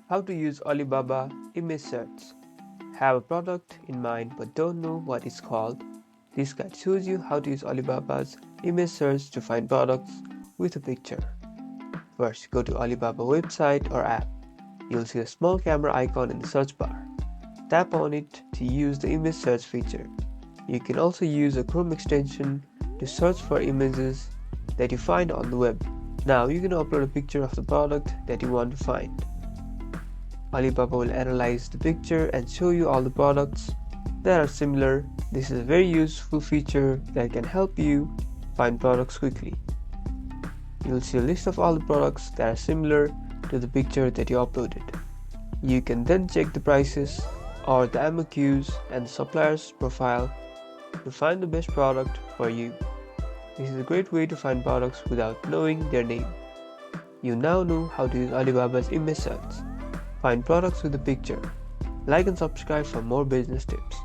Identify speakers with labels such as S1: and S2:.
S1: How to use Alibaba image search. Have a product in mind but don't know what it's called? This guide shows you how to use Alibaba's image search to find products with a picture. First, go to Alibaba website or app. You'll see a small camera icon in the search bar. Tap on it to use the image search feature. You can also use a Chrome extension to search for images that you find on the web. Now you can upload a picture of the product that you want to find. Alibaba will analyze the picture and show you all the products that are similar. This is a very useful feature that can help you find products quickly. You will see a list of all the products that are similar to the picture that you uploaded. You can then check the prices or the MOQs and the supplier's profile to find the best product for you. This is a great way to find products without knowing their name. You now know how to use Alibaba's image search. Find products with a picture. Like and subscribe for more business tips.